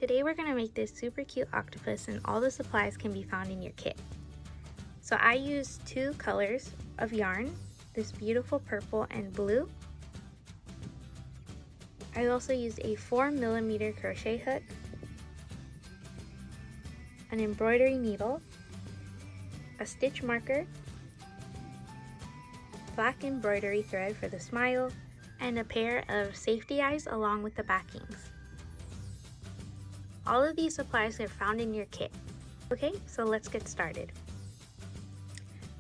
Today we're going to make this super cute octopus, and all the supplies can be found in your kit. So I used 2 colors of yarn, this beautiful purple and blue. I also used a 4mm crochet hook, an embroidery needle, a stitch marker, black embroidery thread for the smile, and a pair of safety eyes along with the backings. All of these supplies are found in your kit. Okay, so let's get started.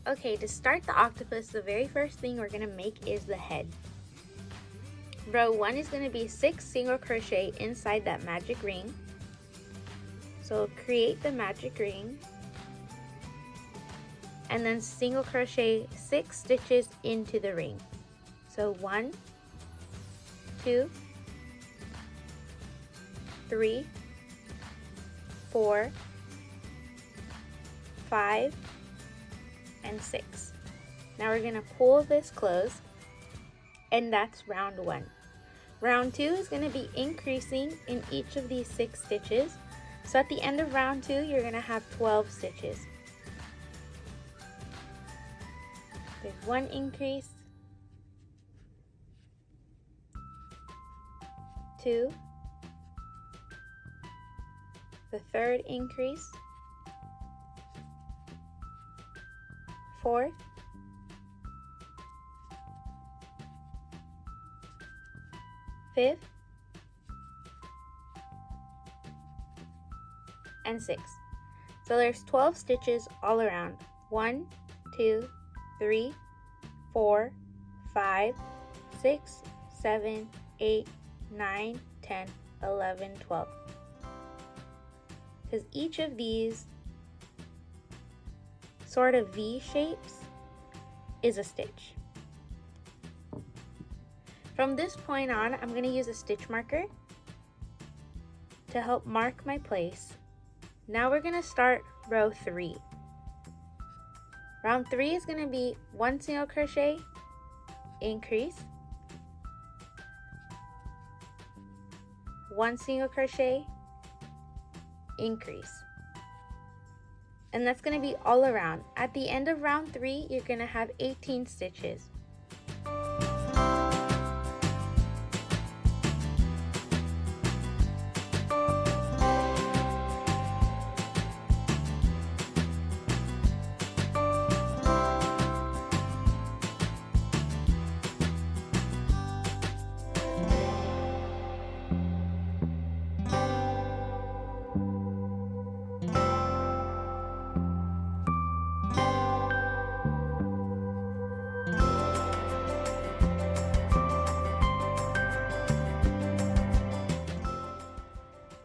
Okay, to start the octopus, the very first thing we're going to make is the head. Row 1 is going to be 6 single crochet inside that magic ring. So create the magic ring and then single crochet 6 stitches into the ring. So 1, 2, 3, 4, 5, and 6. Now we're going to pull this closed, and that's round 1. Round 2 is going to be increasing in each of these 6 stitches. So at the end of round 2, you're going to have 12 stitches. There's 1 increase, 2, the 3rd increase, 4th, 5th, and 6th. So there's 12 stitches all around. 1, 2, 3, 4, 5, 6, 7, 8, 9, 10, 11, 12. Because each of these sort of V shapes is a stitch. From this point on, I'm going to use a stitch marker to help mark my place. Now we're going to start row 3. Round 3 is going to be 1 single crochet, increase, 1 single crochet, increase. And that's going to be all around. At the end of round 3, you're going to have 18 stitches.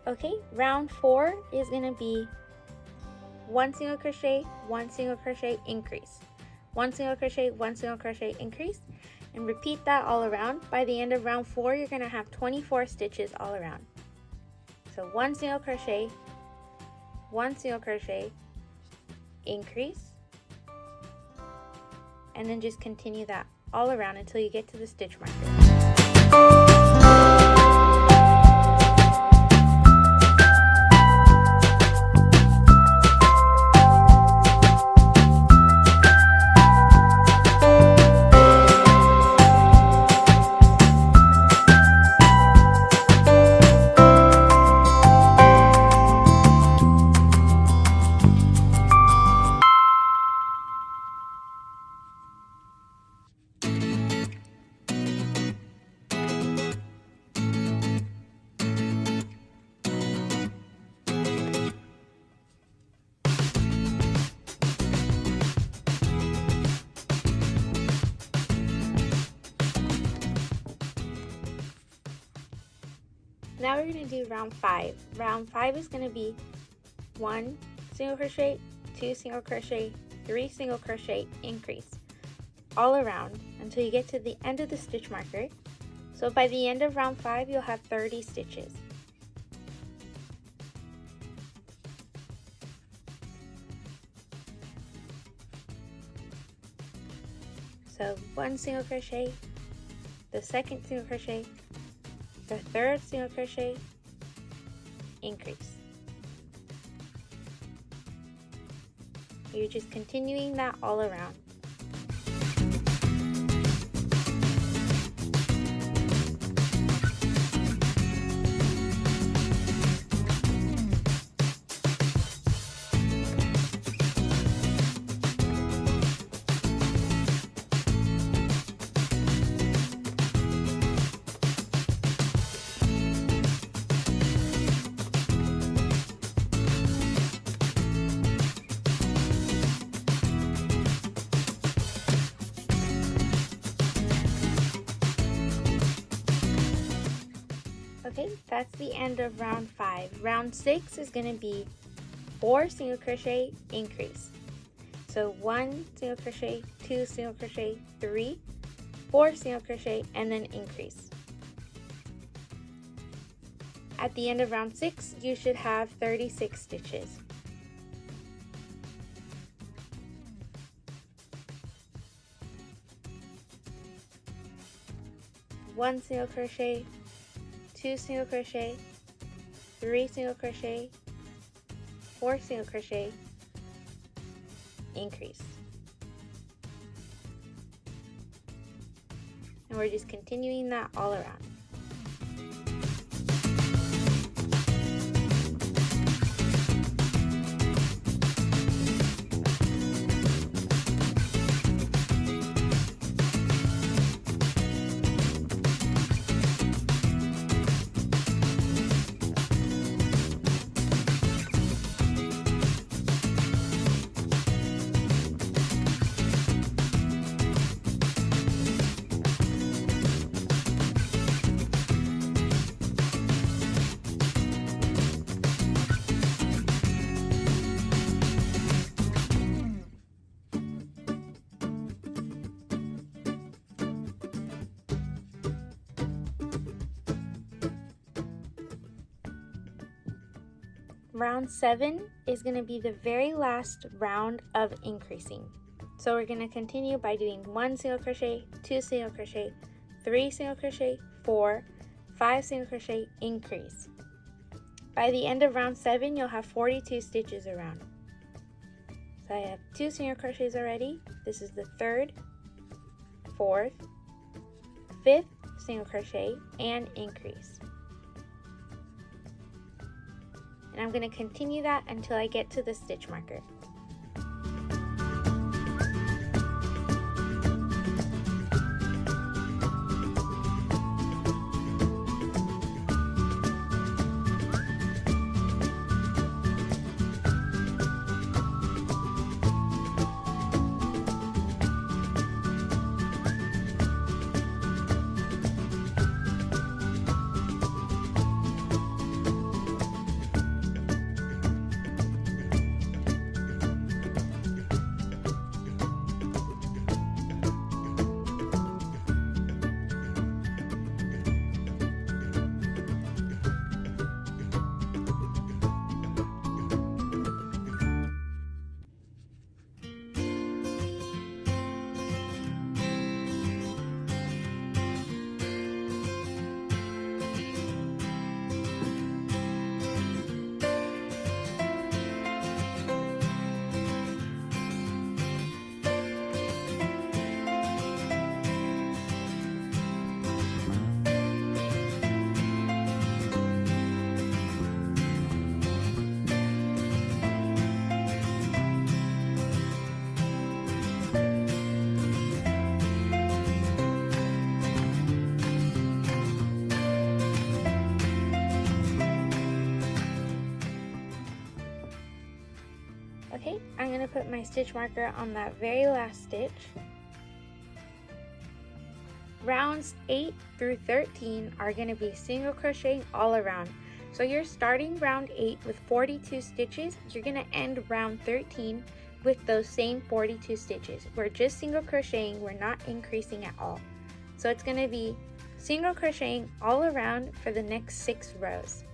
Okay, round 4 is going to be 1 single crochet, 1 single crochet, increase, 1 single crochet, 1 single crochet, increase, and repeat that all around. By the end of round 4, you're going to have 24 stitches all around. So 1 single crochet, 1 single crochet, increase, and then just continue that all around until you get to the stitch marker. Now we're going to do round 5. Round 5 is going to be 1 single crochet, 2 single crochet, 3 single crochet, increase all around until you get to the end of the stitch marker. So by the end of round 5, you'll have 30 stitches. So 1 single crochet, the 2nd single crochet, the 3rd single crochet, increase. You're just continuing that all around. Okay, that's the end of round 5. Round 6 is going to be 4 single crochet, increase. So 1 single crochet, 2 single crochet, 3, 4 single crochet, and then increase. At the end of round 6, you should have 36 stitches. One single crochet, 2 single crochet, 3 single crochet, 4 single crochet, increase. And we're just continuing that all around. Round 7 is going to be the very last round of increasing. So we're going to continue by doing 1 single crochet, 2 single crochet, 3 single crochet, 4, 5 single crochet, increase. By the end of round 7, you'll have 42 stitches around. So I have 2 single crochets already. This is the 3rd, 4th, 5th single crochet, and increase. And I'm going to continue that until I get to the stitch marker. Okay, I'm going to put my stitch marker on that very last stitch. Rounds 8 through 13 are going to be single crocheting all around. So you're starting round 8 with 42 stitches. You're going to end round 13 with those same 42 stitches. We're just single crocheting, we're not increasing at all. So it's going to be single crocheting all around for the next 6 rows.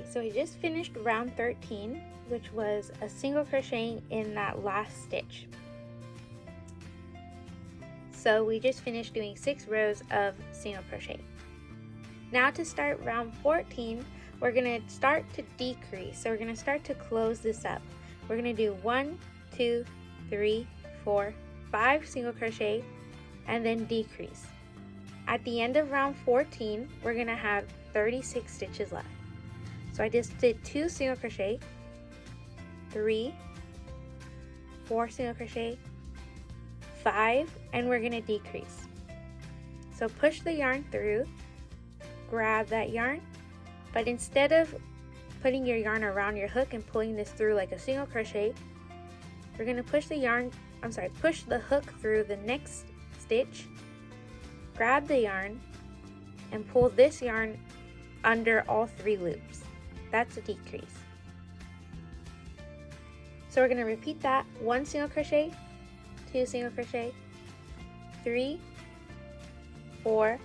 so I just finished round 13, which was a single crochet in that last stitch. So we just finished doing 6 rows of single crochet. Now to start round 14, we're going to start to decrease. So we're going to start to close this up. We're going to do 1, 2, 3, 4, 5 single crochet and then decrease. At the end of round 14, we're going to have 36 stitches left. So I just did 2 single crochet, 3, 4 single crochet, 5, and we're going to decrease. So push the yarn through, grab that yarn, but instead of putting your yarn around your hook and pulling this through like a single crochet, we're going to push the hook through the next stitch, grab the yarn, and pull this yarn under all 3 loops. That's a decrease. So we're going to repeat that: 1 single crochet, 2 single crochet, 3, 4,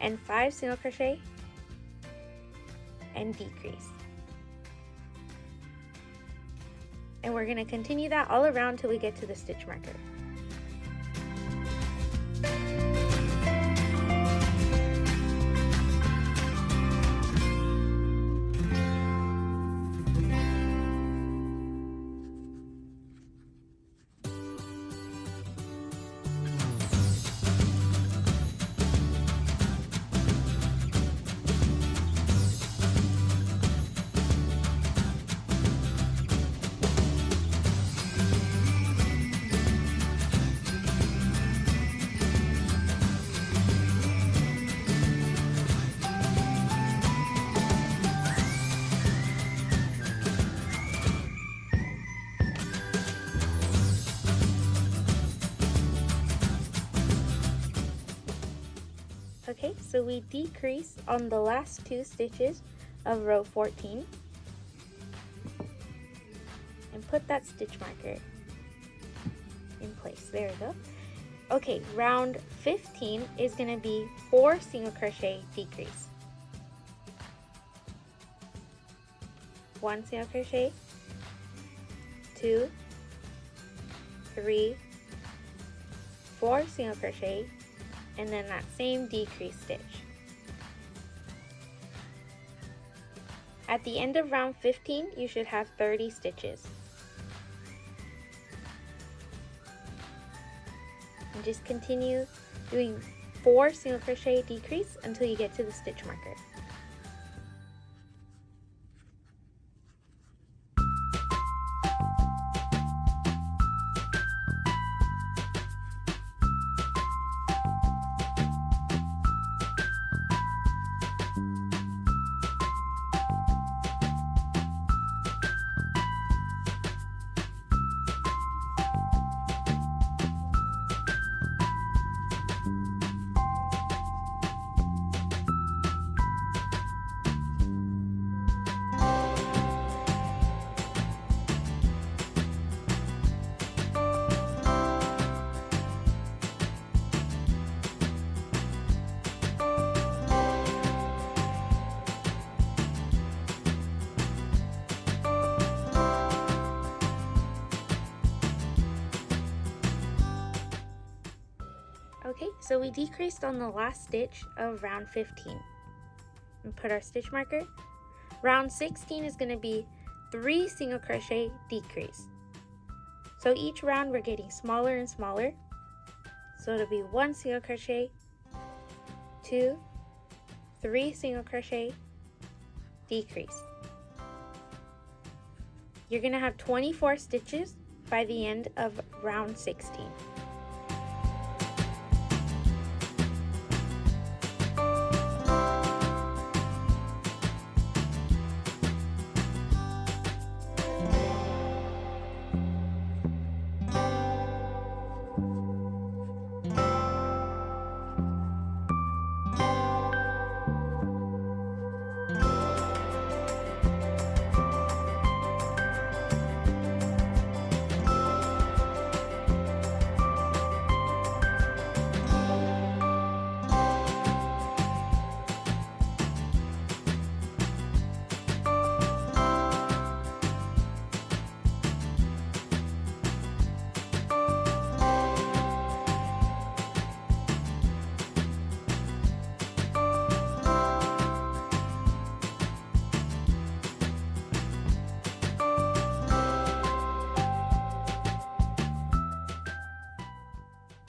and 5 single crochet, and decrease. And we're going to continue that all around till we get to the stitch marker. Okay, so we decrease on the last 2 stitches of row 14 and put that stitch marker in place. There we go. Okay, round 15 is going to be 4 single crochet decrease. 1 single crochet, 2, 3, 4 single crochet, and then that same decrease stitch. At the end of round 15, you should have 30 stitches. And just continue doing 4 single crochet decrease until you get to the stitch marker. Okay, so we decreased on the last stitch of round 15 and put our stitch marker. Round 16 is going to be 3 single crochet decrease. So each round we're getting smaller and smaller. So it'll be 1 single crochet, 2, 3 single crochet, decrease. You're going to have 24 stitches by the end of round 16.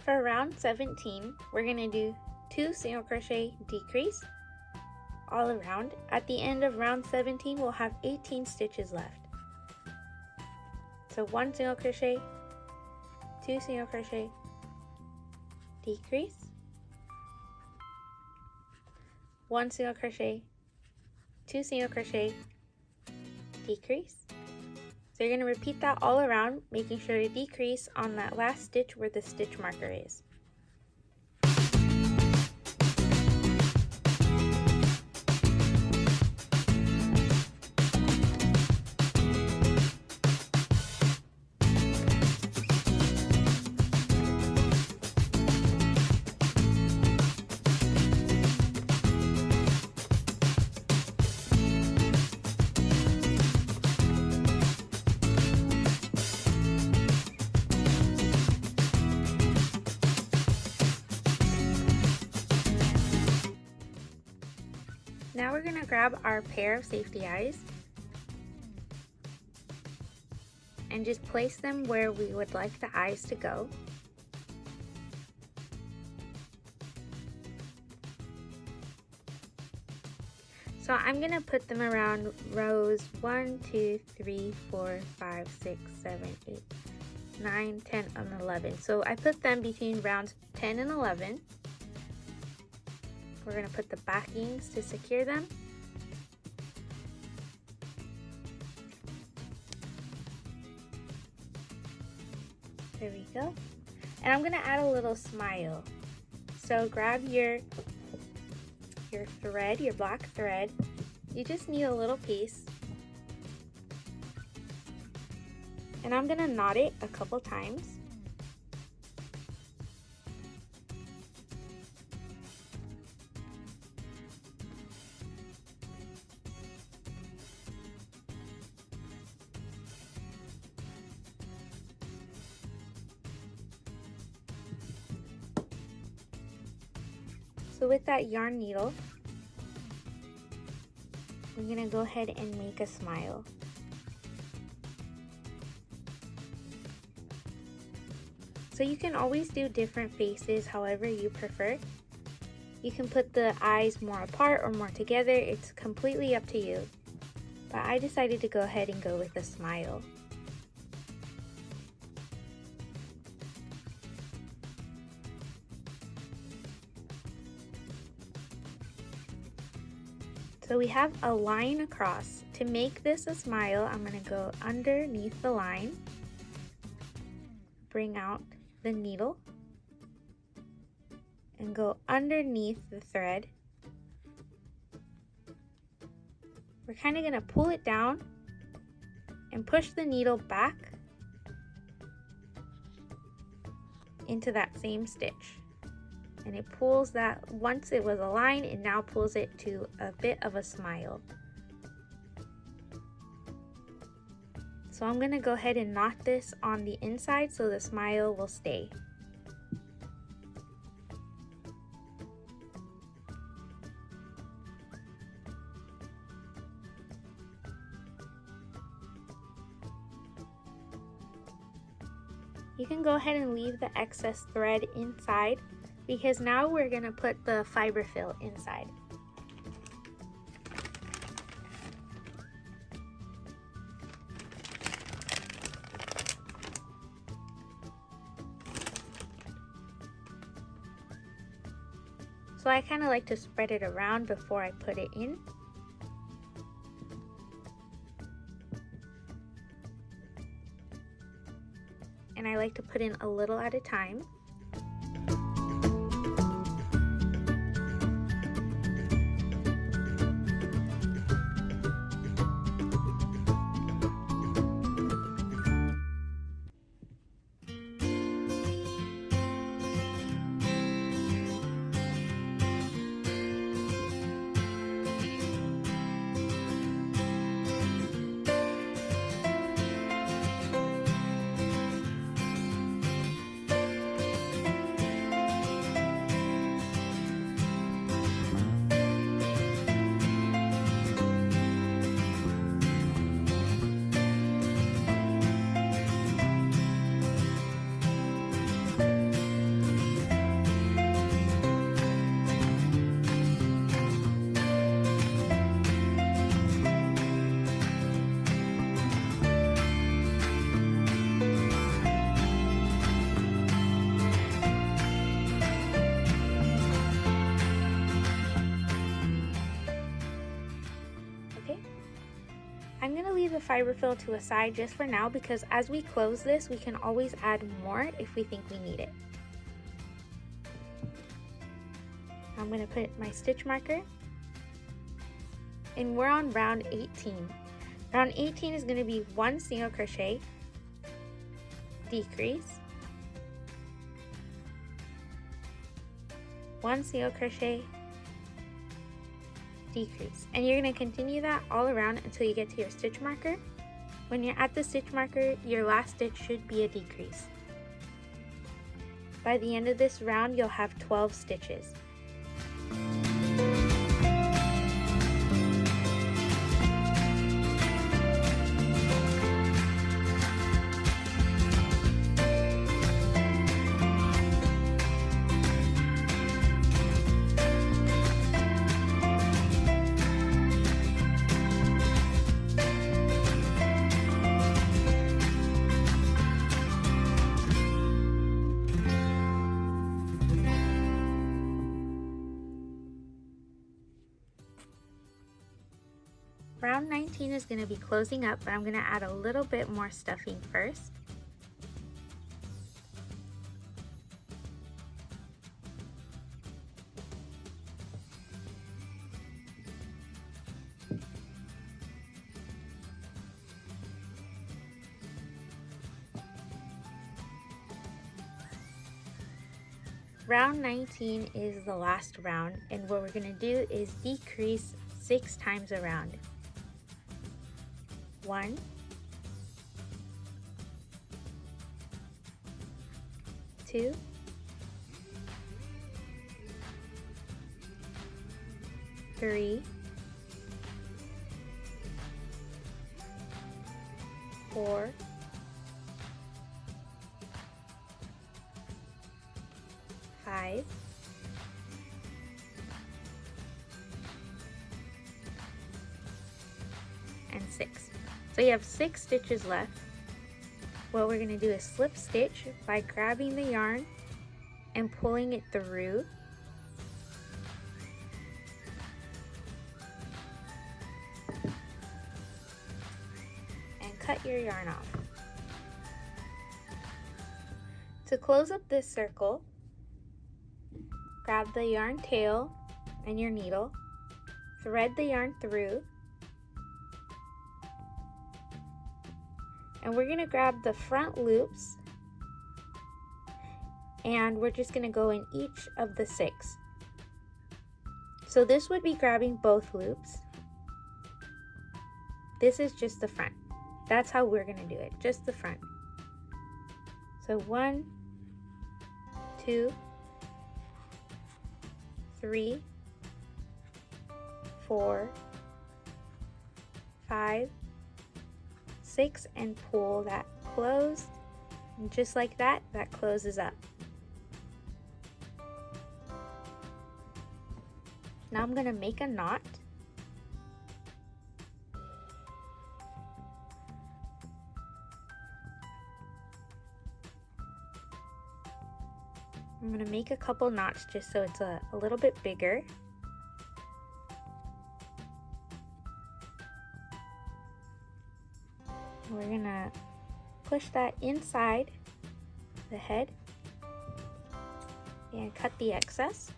for round 17, we're going to do 2 single crochet decrease all around. At the end of round 17, we'll have 18 stitches left. So 1 single crochet, 2 single crochet, decrease, 1 single crochet, 2 single crochet, decrease. So you're going to repeat that all around, making sure to decrease on that last stitch where the stitch marker is. Now we're going to grab our pair of safety eyes and just place them where we would like the eyes to go. So I'm going to put them around rows 1, 2, 3, 4, 5, 6, 7, 8, 9, 10, and 11. So I put them between rounds 10 and 11. We're going to put the backings to secure them. There we go. And I'm going to add a little smile. So grab your thread, your black thread. You just need a little piece. And I'm going to knot it a couple times. So with that yarn needle, we're going to go ahead and make a smile. So you can always do different faces however you prefer. You can put the eyes more apart or more together, it's completely up to you. But I decided to go ahead and go with a smile. So we have a line across. To make this a smile, I'm going to go underneath the line, bring out the needle, and go underneath the thread. We're kind of going to pull it down and push the needle back into that same stitch. And it pulls that, once it was a line, it now pulls it to a bit of a smile. So I'm going to go ahead and knot this on the inside so the smile will stay. You can go ahead and leave the excess thread inside, because now we're going to put the fiber fill inside. So I kind of like to spread it around before I put it in. And I like to put in a little at a time. leave the fiber fill to a side just for now because as we close this, we can always add more if we think we need it. I'm going to put my stitch marker, and we're on round 18. Round 18 is going to be 1 single crochet, decrease, 1 single crochet, decrease, and you're going to continue that all around until you get to your stitch marker. When you're at the stitch marker, your last stitch should be a decrease. By the end of this round, you'll have 12 stitches. Round 19 is going to be closing up, but I'm going to add a little bit more stuffing first. Round 19 is the last round, and what we're going to do is decrease 6 times around. 1, 2, 3, 4, 5, 6. So you have 6 stitches left. What we're going to do is slip stitch by grabbing the yarn and pulling it through. And cut your yarn off. To close up this circle, grab the yarn tail and your needle, thread the yarn through, and we're going to grab the front loops, and we're just going to go in each of the 6. So this would be grabbing both loops. This is just the front. That's how we're going to do it, just the front. So 1, 2, 3, 4, 5, 6, and pull that closed, and just like that, that closes up. Now I'm going to make a knot. I'm going to make a couple knots just so it's a little bit bigger. We're going to push that inside the head and cut the excess.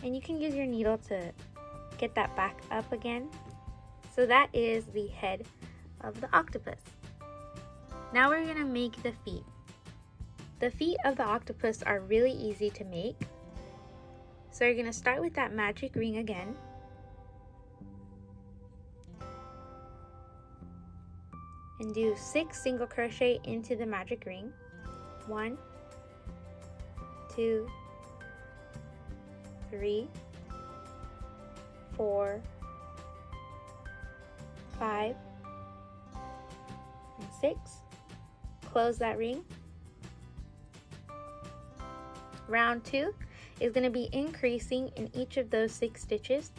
And you can use your needle to get that back up again. So that is the head of the octopus. Now we're going to make the feet. The feet of the octopus are really easy to make. So you're going to start with that magic ring again. And do 6 single crochet into the magic ring. 1, 2, 3, 4, 5, and 6. Close that ring. Round 2 is going to be increasing in each of those 6 stitches.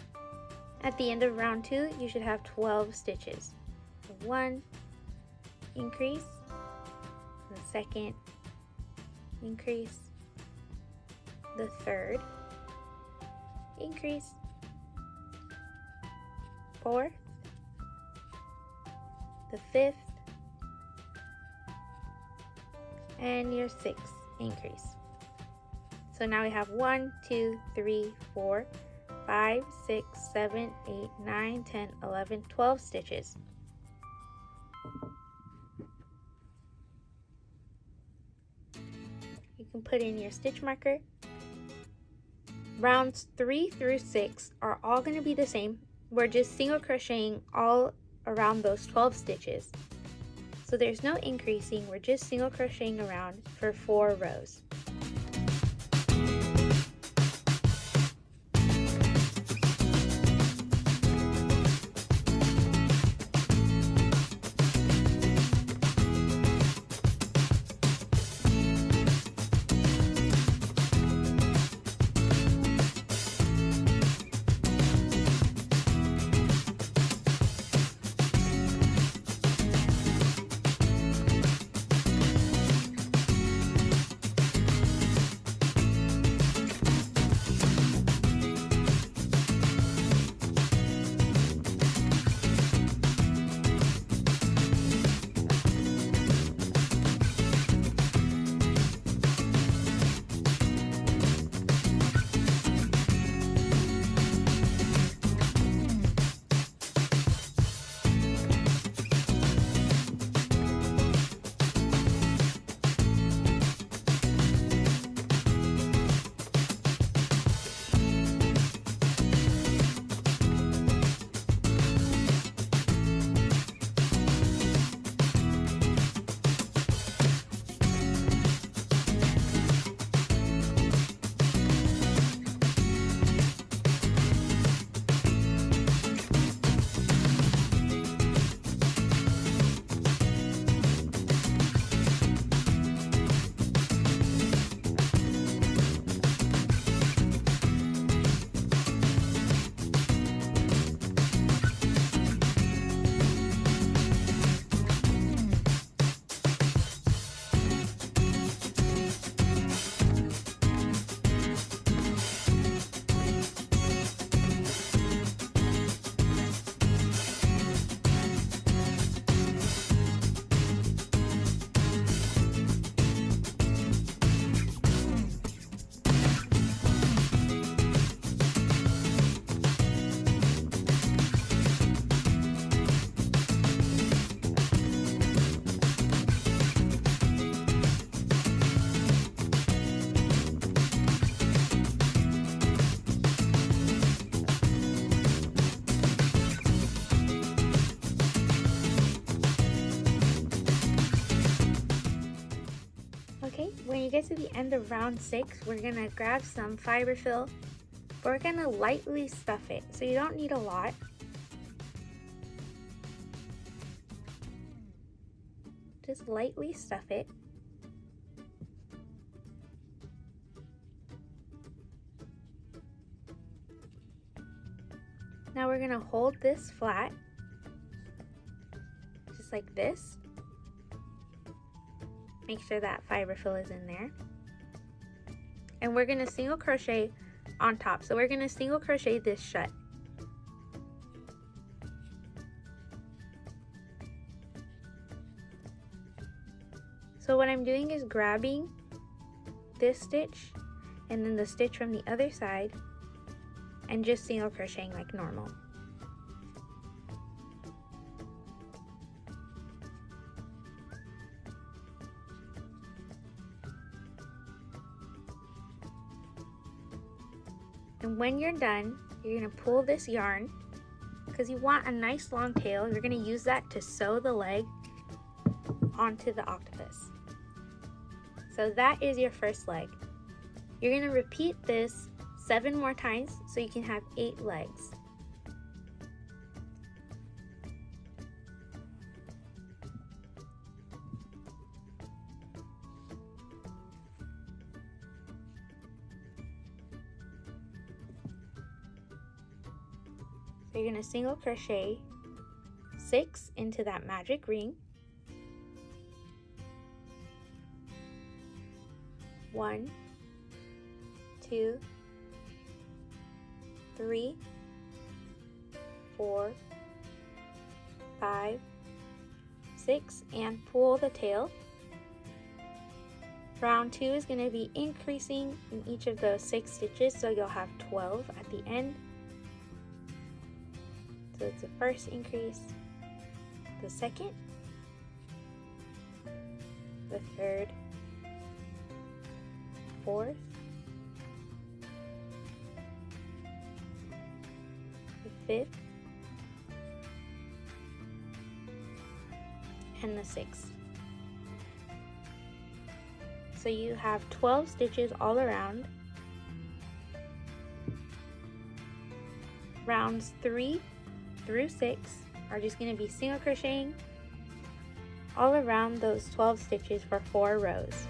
At the end of round 2, you should have 12 stitches. So 1, increase, the 2nd, increase, the 3rd, increase, 4th, the 5th, and your 6th increase. So now we have 1, 2, 3, 4, 5, 6, 7, 8, 9, 10, 11, 12 stitches. You can put in your stitch marker. Rounds 3 through 6 are all going to be the same. We're just single crocheting all around those 12 stitches. So there's no increasing, we're just single crocheting around for 4 rows. Okay, when you get to the end of round 6, we're going to grab some fiber fill, but we're going to lightly stuff it, so you don't need a lot. Just lightly stuff it. Now we're going to hold this flat, just like this. Make sure that fiber fill is in there. And we're going to single crochet on top. So we're going to single crochet this shut. So what I'm doing is grabbing this stitch and then the stitch from the other side and just single crocheting like normal. And when you're done, you're going to pull this yarn because you want a nice long tail. You're going to use that to sew the leg onto the octopus. So that is your first leg. You're going to repeat this 7 more times so you can have 8 legs. So you're going to single crochet 6 into that magic ring. 1, 2, 3, 4, 5, 6 and pull the tail. Round 2 is going to be increasing in each of those 6 stitches, so you'll have 12 at the end. So it's the first increase, the second, the third, fourth, the fifth, and the sixth. So you have 12 stitches all around. Rounds 3 through 6 are just going to be single crocheting all around those 12 stitches for 4 rows.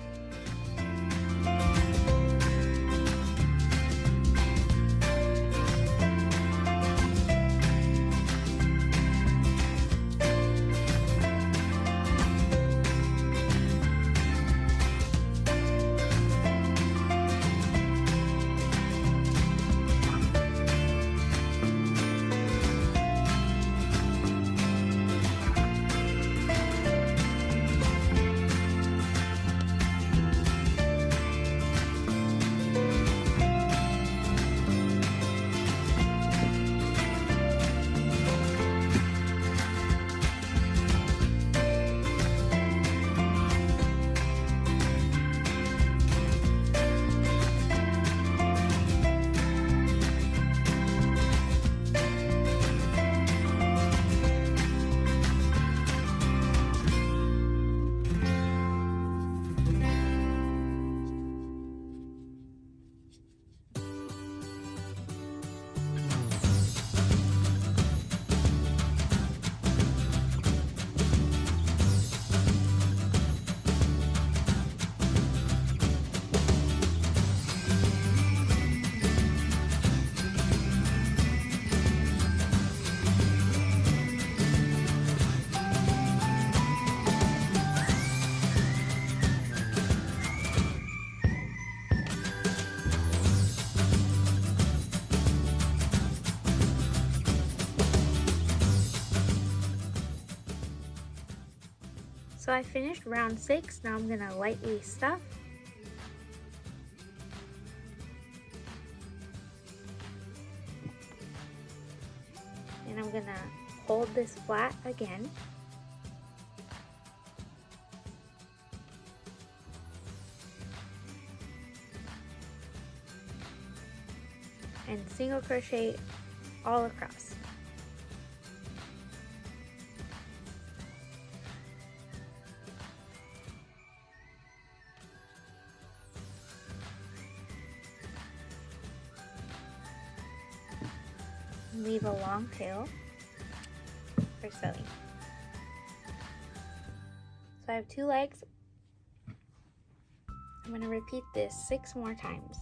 So I finished round 6. Now I'm going to lightly stuff. And I'm going to hold this flat again. And single crochet all across. Leave a long tail for sewing. So I have 2 legs. I'm going to repeat this 6 more times.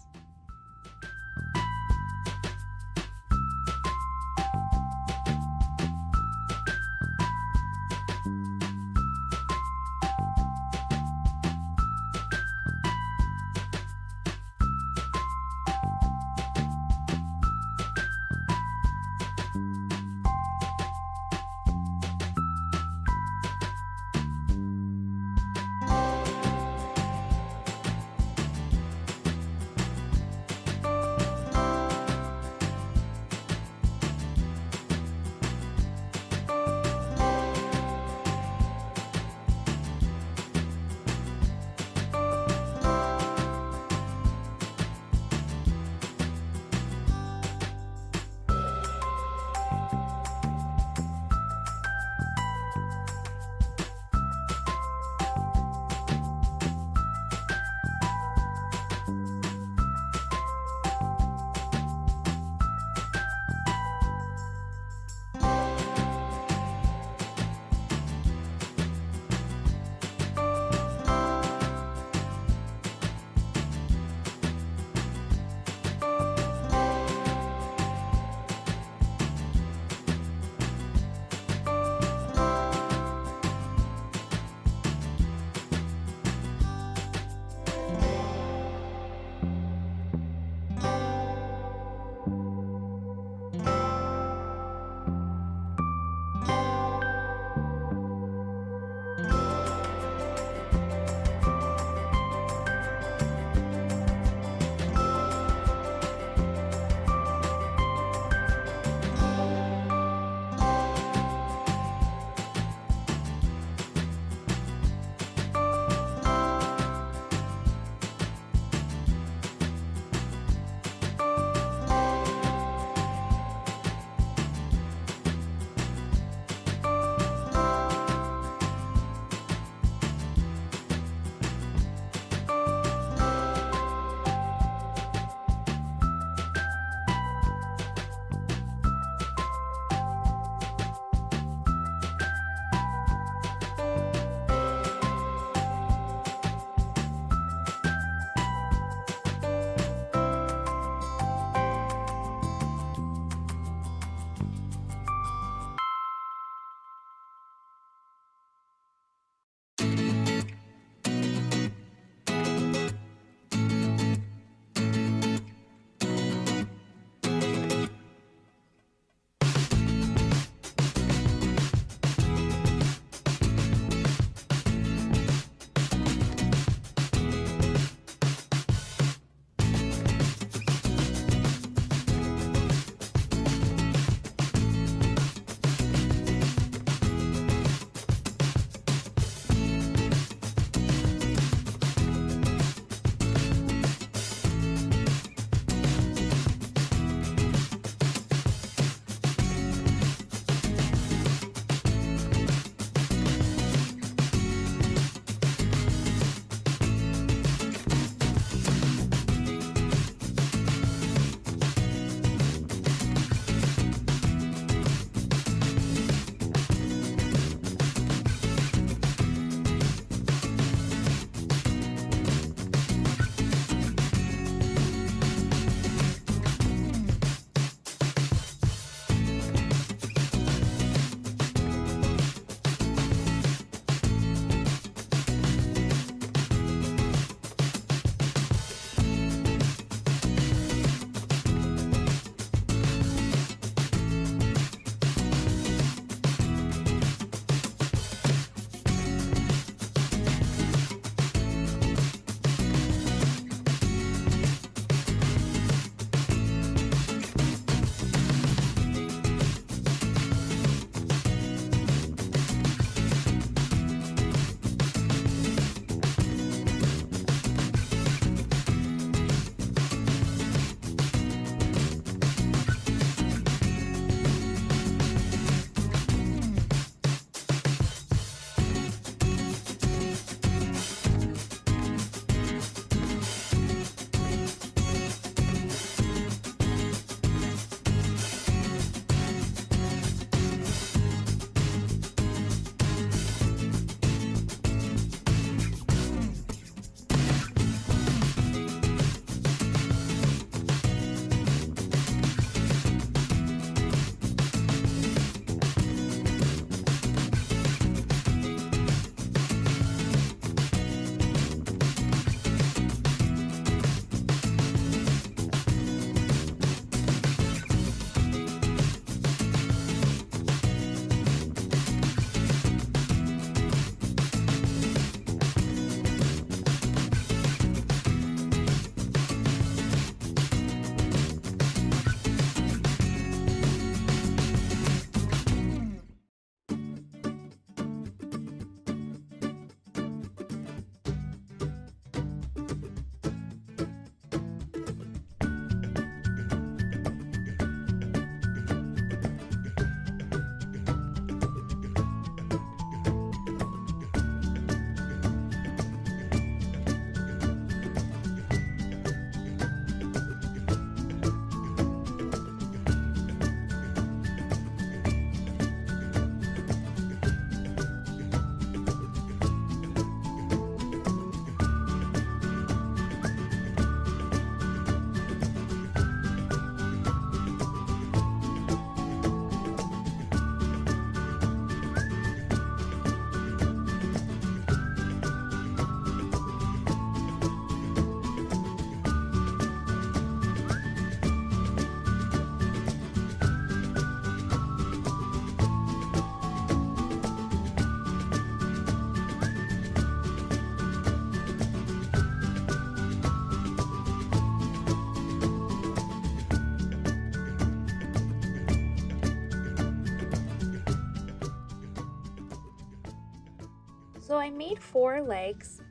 So I made 4 legs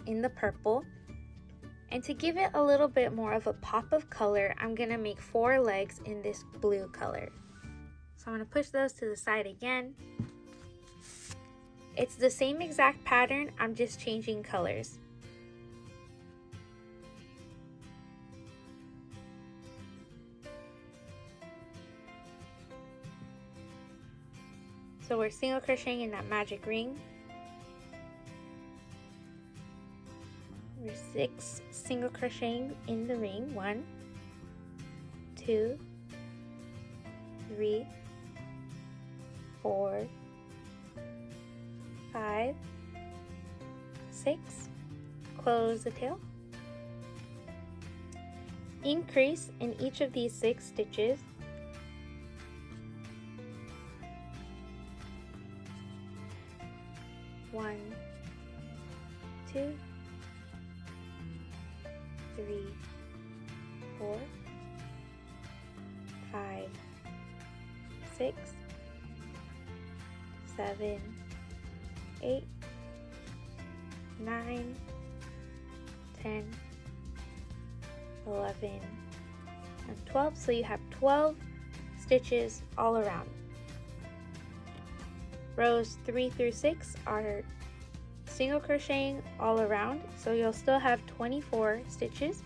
in the purple, and to give it a little bit more of a pop of color, I'm gonna make 4 legs in this blue color. So I'm gonna push those to the side again. It's the same exact pattern, I'm just changing colors. So we're single crocheting in that magic ring. We're 6 single crocheting in the ring. 1, 2, 3, 4, 5, 6. Close the tail. Increase in each of these 6 stitches. One, 2, 3, 4, 5, 6, 7, 8, 9, 10, 11, and 12. So you have 12 stitches all around. Rows 3 through 6 are single crocheting all around, so you'll still have 24 stitches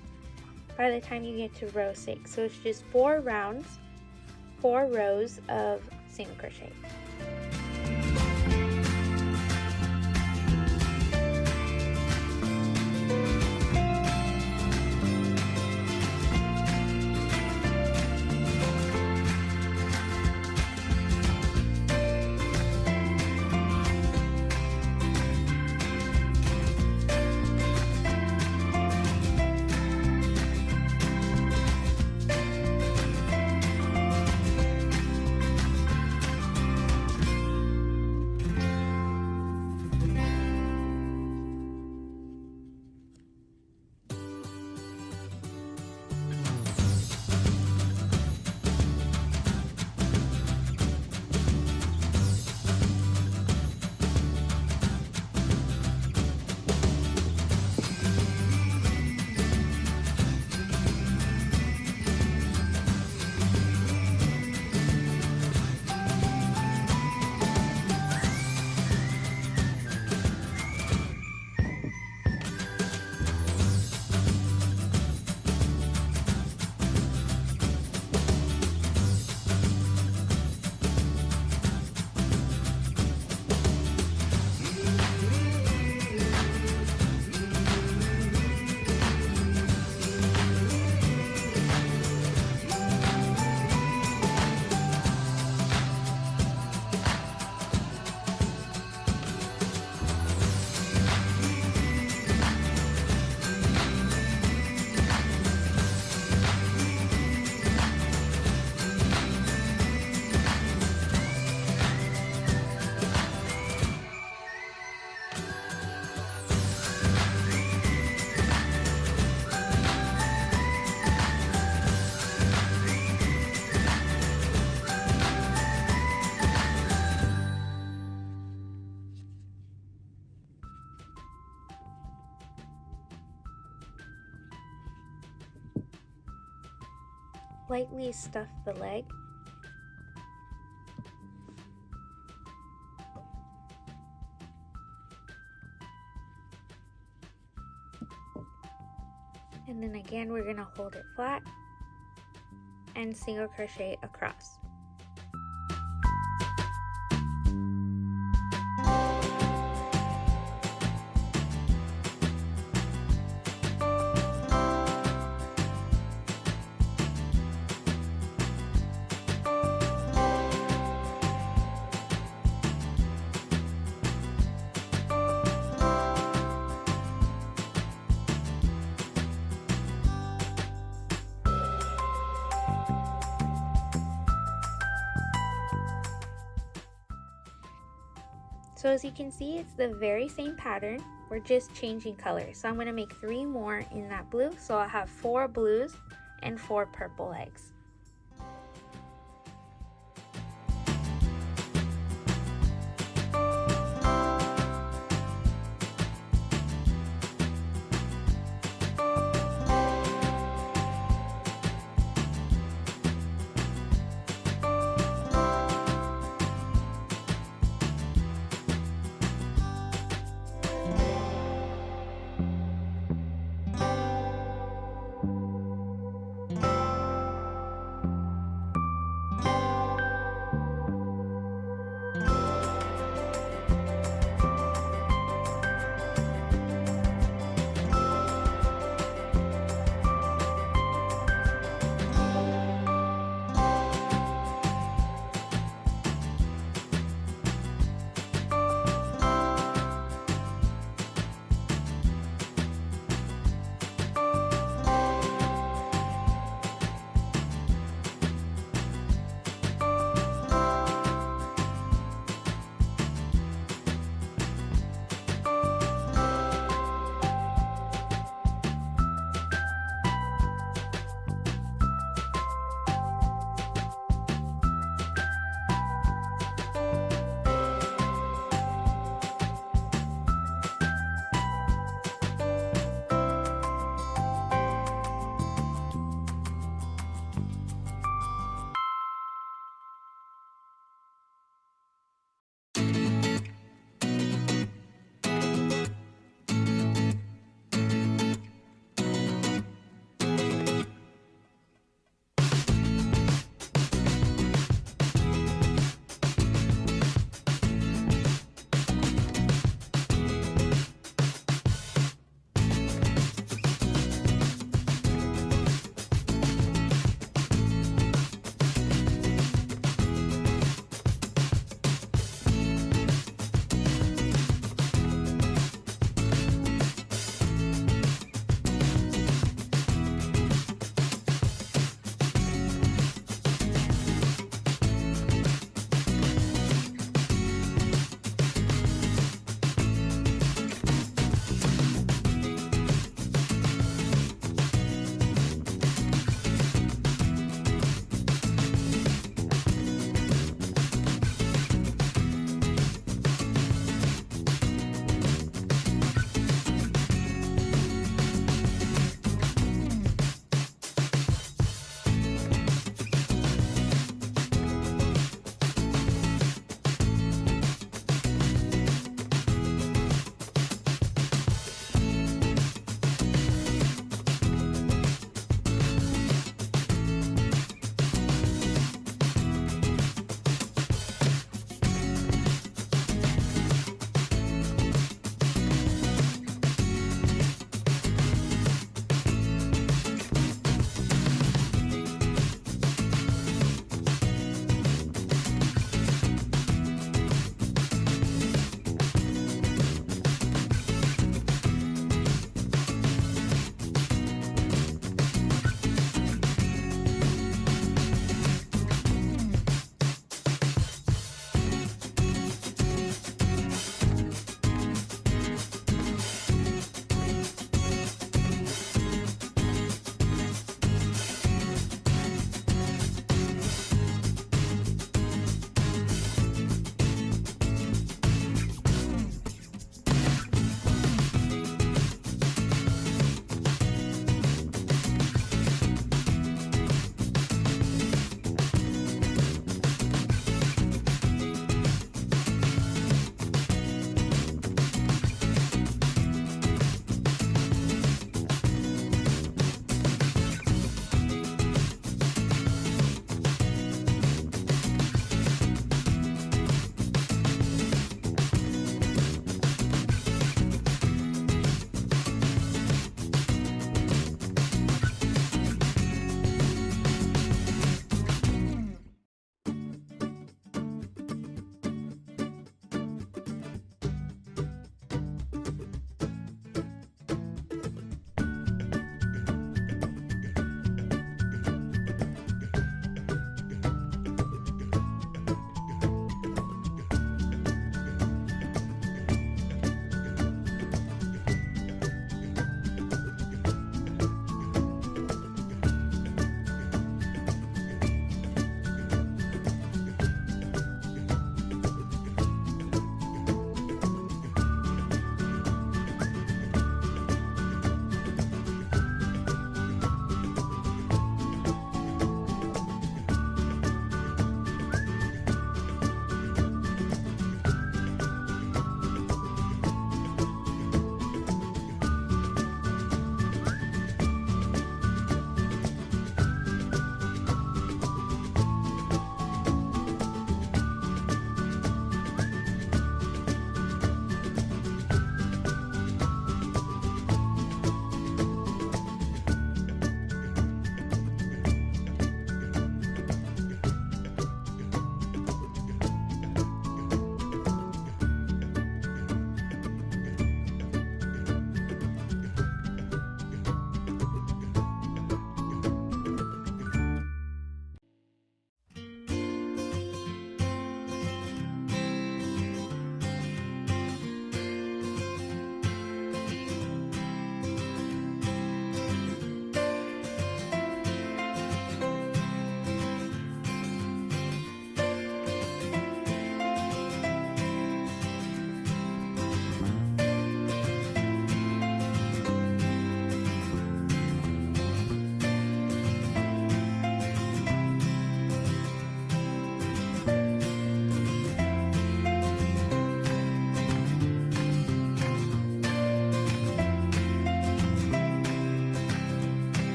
by the time you get to row 6. So it's just 4 rounds, 4 rows of single crochet. Lightly stuff the leg. And then again, we're going to hold it flat and single crochet across. So as you can see, it's the very same pattern. We're just changing colors. So I'm going to make 3 more in that blue. So I'll have 4 blues and 4 purple legs.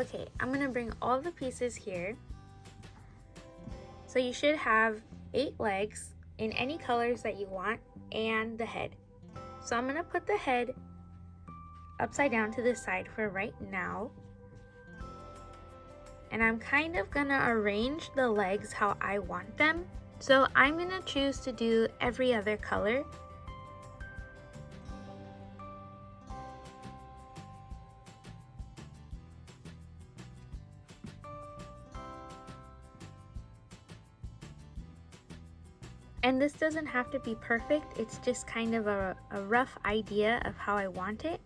Okay, I'm gonna bring all the pieces here. So you should have 8 legs in any colors that you want and the head. So I'm gonna put the head upside down to the side for right now. And I'm kind of gonna arrange the legs how I want them. So I'm gonna choose to do every other color. And this doesn't have to be perfect, it's just kind of a rough idea of how I want it.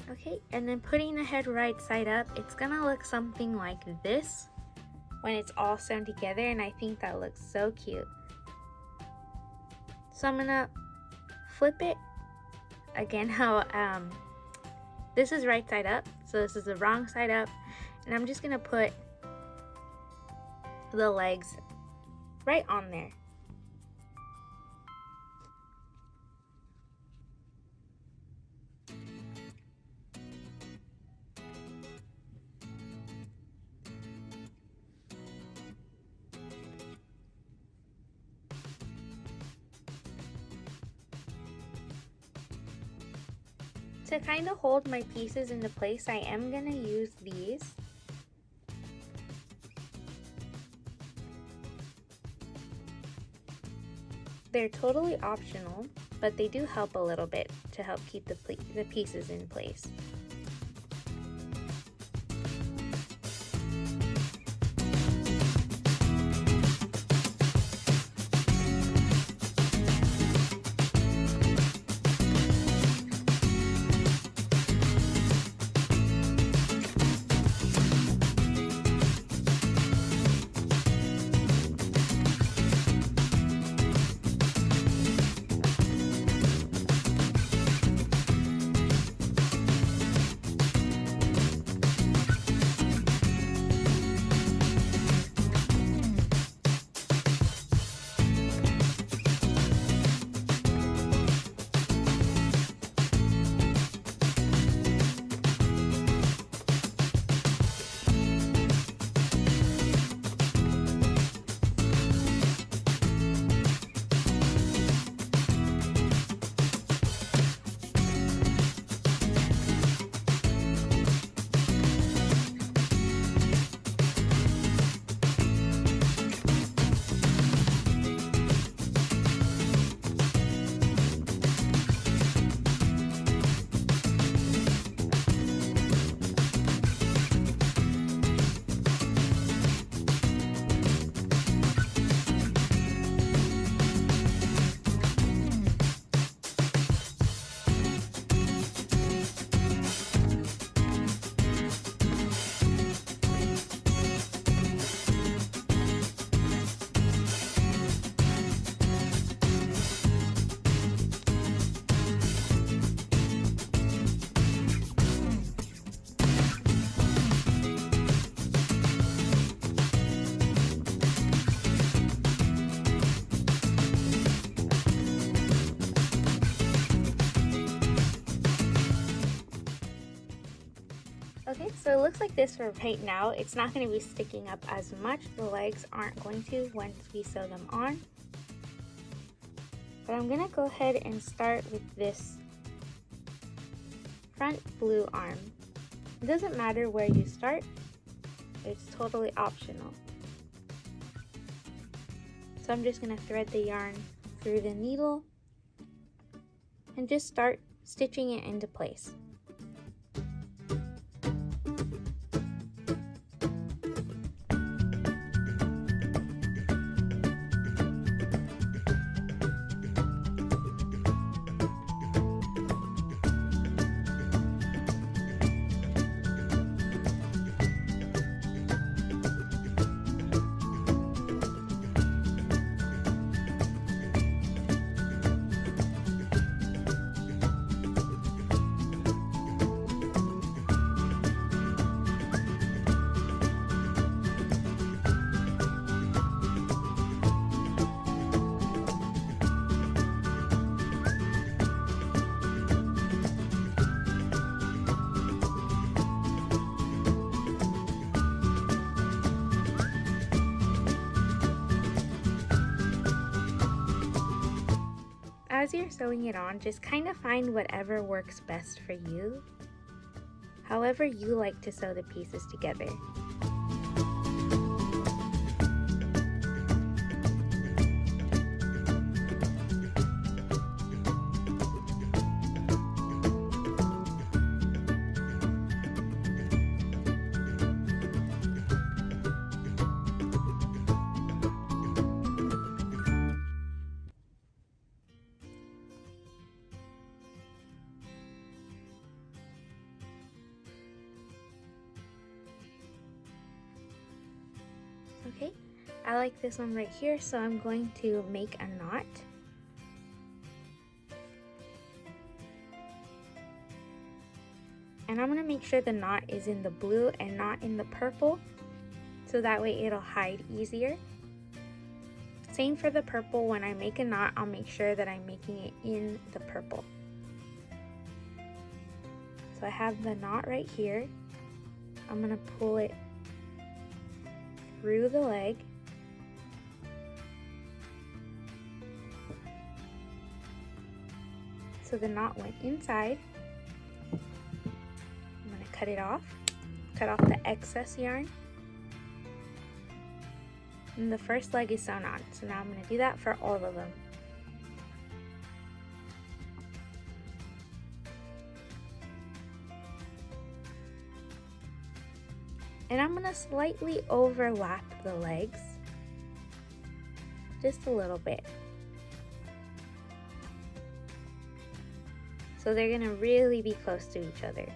Okay, and then putting the head right side up, it's gonna look something like this when it's all sewn together, and I think that looks so cute. So I'm gonna flip it again how this is right side up, so this is the wrong side up, and I'm just gonna put the legs right on there. To kind of hold my pieces into place, I am going to use these. They're totally optional, but they do help a little bit to help keep the pieces in place. Okay, so it looks like this for right now. It's not going to be sticking up as much. The legs aren't going to once we sew them on. But I'm going to go ahead and start with this front blue arm. It doesn't matter where you start. It's totally optional. So I'm just going to thread the yarn through the needle and just start stitching it into place. as you're sewing it on, just kind of find whatever works best for you, however you like to sew the pieces together. Okay, I like this one right here, so I'm going to make a knot. And I'm going to make sure the knot is in the blue and not in the purple, so that way it'll hide easier. Same for the purple, when I make a knot, I'll make sure that I'm making it in the purple. So I have the knot right here. I'm going to pull it through the leg. So the knot went inside. I'm going to cut it off. Cut off the excess yarn. And the first leg is sewn on. So now I'm going to do that for all of them. And I'm going to slightly overlap the legs, just a little bit. So they're going to really be close to each other.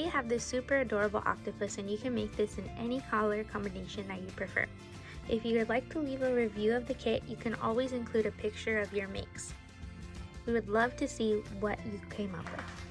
you have this super adorable octopus, and you can make this in any color combination that you prefer. If you would like to leave a review of the kit, you can always include a picture of your makes. We would love to see what you came up with.